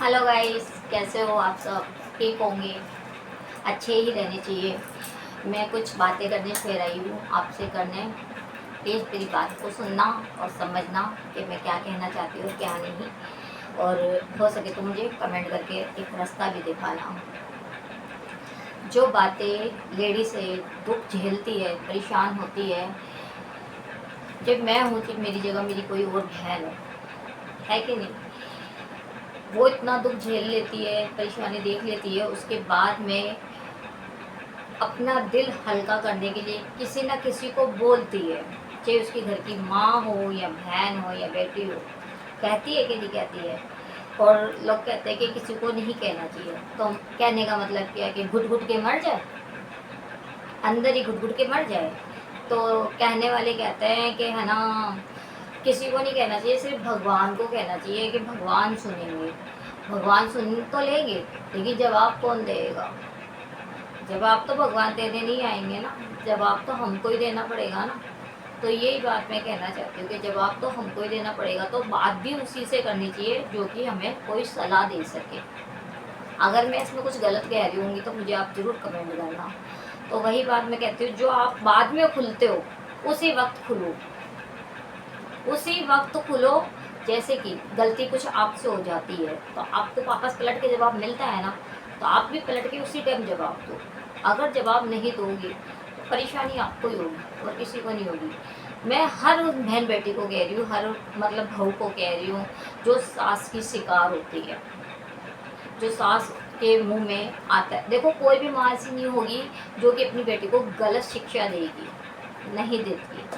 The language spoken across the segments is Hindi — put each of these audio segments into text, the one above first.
हेलो गाइस, कैसे हो आप सब? ठीक होंगे, अच्छे ही रहने चाहिए। मैं कुछ बातें करने फिर आई हूँ आपसे करने। प्लीज़ मेरी बात को सुनना और समझना कि मैं क्या कहना चाहती हूँ क्या नहीं। और हो सके तो मुझे कमेंट करके एक रास्ता भी दिखाना। जो बातें लेडी से दुख झेलती है, परेशान होती है, जब मैं हूँ कि मेरी जगह मेरी कोई और बहन है कि नहीं, वो इतना दुख झेल लेती है, परेशानी देख लेती है, उसके बाद में अपना दिल हल्का करने के लिए किसी न किसी को बोलती है, चाहे उसकी घर की माँ हो या बहन हो या बेटी हो। कहती है कि नहीं कहती है। और लोग कहते हैं कि किसी को नहीं कहना चाहिए, तो कहने का मतलब क्या है कि घुट घुट के मर जाए, अंदर ही घुट घुट के मर जाए। तो कहने वाले कहते हैं कि है ना, किसी को नहीं कहना चाहिए, सिर्फ भगवान को कहना चाहिए कि भगवान सुनेंगे। भगवान सुन तो लेंगे, लेकिन जवाब कौन देगा? जवाब तो भगवान देने नहीं आएंगे ना, जवाब तो हमको ही देना पड़ेगा ना। तो यही बात मैं कहना चाहती हूँ कि जवाब तो हमको ही देना पड़ेगा, तो बात भी उसी से करनी चाहिए जो कि हमें कोई सलाह दे सके। अगर मैं इसमें कुछ गलत कह रही होंगी तो मुझे आप ज़रूर कमेंट करना। तो वही बात मैं कहती हूँ, जो आप बाद में खुलते हो उसी वक्त खुलो, उसी वक्त खुलो। जैसे कि गलती कुछ आपसे हो जाती है तो आपको वापस पलट के जवाब मिलता है ना, तो आप भी पलट के उसी टाइम जवाब दो। अगर जवाब नहीं दोगे तो परेशानी आपको ही होगी और किसी को नहीं होगी। मैं हर उस बहन बेटी को कह रही हूँ, हर मतलब बहू को कह रही हूँ जो सास की शिकार होती है, जो सास के मुंह में आता है। देखो, कोई भी माँ ऐसी नहीं होगी जो कि अपनी बेटी को गलत शिक्षा देगी, नहीं देती।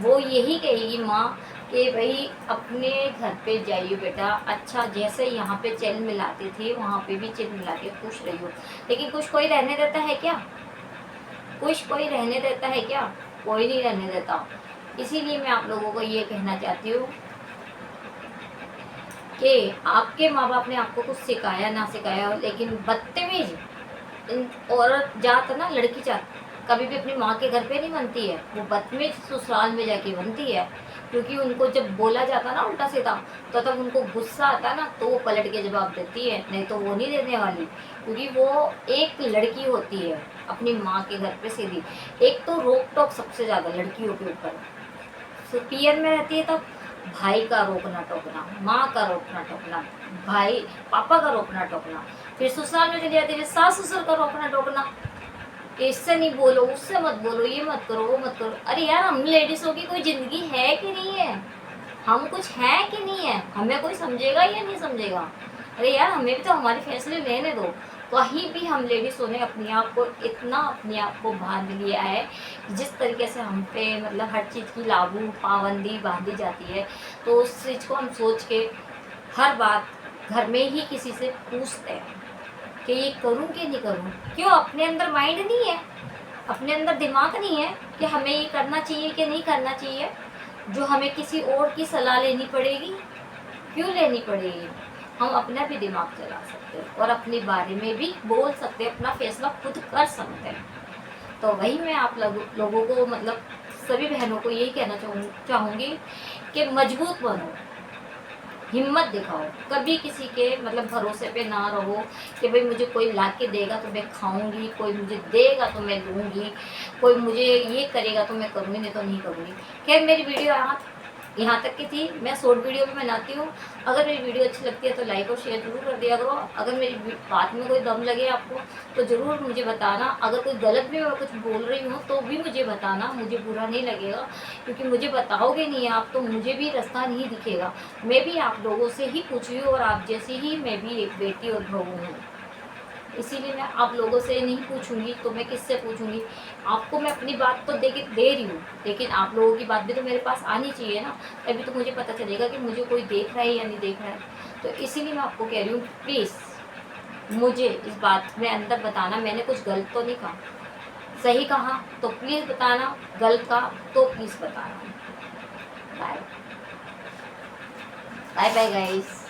वो यही कहेगी माँ कि भाई अपने घर पे जाइए बेटा, अच्छा जैसे यहाँ पे चल मिलाते थे वहाँ पे भी चल मिला के खुश रहियो। लेकिन कुछ कोई रहने देता है क्या? कुछ कोई रहने देता है क्या? कोई नहीं रहने देता। इसीलिए मैं आप लोगों को ये कहना चाहती हूँ कि आपके माँ बाप ने आपको कुछ सिखाया ना सिखाया हो, लेकिन बदतमीज औरत जात ना, लड़की जात कभी भी अपनी माँ के घर पे नहीं बनती है, वो बदतमीज ससुराल में जाके बनती है। क्योंकि उनको जब बोला जाता ना उल्टा सीधा, तो तब उनको गुस्सा आता ना, तो वो पलट के जवाब देती है, नहीं तो वो नहीं देने वाली। क्योंकि वो एक लड़की होती है अपनी माँ के घर पे सीधी। एक तो रोक टोक सबसे ज़्यादा लड़कियों के ऊपर, पियर में रहती है तब भाई का रोकना टोकना, माँ का रोकना टोकना, भाई पापा का रोकना टोकना। फिर ससुराल में चली जाती है, सास ससुर का रोकना टोकना कि इससे नहीं बोलो, उससे मत बोलो, ये मत करो, वो मत करो। अरे यार, हम लेडीजों की कोई जिंदगी है कि नहीं है? हम कुछ है कि नहीं है? हमें कोई समझेगा या नहीं समझेगा? अरे यार, हमें भी तो हमारे फैसले लेने दो। कहीं भी हम लेडीज़ों ने अपने आप को इतना अपने आप को बांध लिया है, जिस तरीके से हम पे मतलब हर चीज़ की लागू पाबंदी बांधी जाती है, तो उस चीज़ को हम सोच के हर बात घर में ही किसी से पूछते हैं कि ये करूं कि नहीं करूं। क्यों? अपने अंदर माइंड नहीं है, अपने अंदर दिमाग नहीं है कि हमें ये करना चाहिए कि नहीं करना चाहिए, जो हमें किसी और की सलाह लेनी पड़ेगी। क्यों लेनी पड़ेगी? हम अपना भी दिमाग चला सकते हैं और अपने बारे में भी बोल सकते हैं, अपना फैसला खुद कर सकते हैं। तो वही मैं आप लोगों को मतलब सभी बहनों को यही कहना चाहूँगी कि मजबूत बनो, हिम्मत दिखाओ, कभी किसी के मतलब भरोसे पे ना रहो कि भाई मुझे कोई ला के देगा तो मैं खाऊंगी, कोई मुझे देगा तो मैं लूँगी, कोई मुझे ये करेगा तो मैं करूँगी, नहीं तो नहीं करूँगी। खैर, मेरी वीडियो यहाँ तक की थी। मैं शॉर्ट वीडियो भी बनाती हूँ। अगर मेरी वीडियो अच्छी लगती है तो लाइक और शेयर जरूर कर दिया करो। अगर मेरी बात में कोई दम लगे आपको तो ज़रूर मुझे बताना। अगर कोई गलत भी मैं कुछ बोल रही हूँ तो भी मुझे बताना, मुझे बुरा नहीं लगेगा। क्योंकि मुझे बताओगे नहीं आप तो मुझे भी रास्ता नहीं दिखेगा। मैं भी आप लोगों से ही पूछ रही हूँ और आप जैसी ही मैं भी एक बेटी और बहू हूँ। इसीलिए मैं आप लोगों से नहीं पूछूंगी तो मैं किससे पूछूंगी? आपको मैं अपनी बात तो दे रही हूँ, लेकिन आप लोगों की बात भी तो मेरे पास आनी चाहिए ना, तभी तो मुझे पता चलेगा कि मुझे कोई देख रहा है या नहीं देख रहा है। तो इसीलिए मैं आपको कह रही हूँ, प्लीज़ मुझे इस बात में अंदर बताना, मैंने कुछ गलत तो नहीं कहा, सही कहा तो प्लीज़ बताना, गलत कहा तो प्लीज़ बताना। Bye bye bye guys.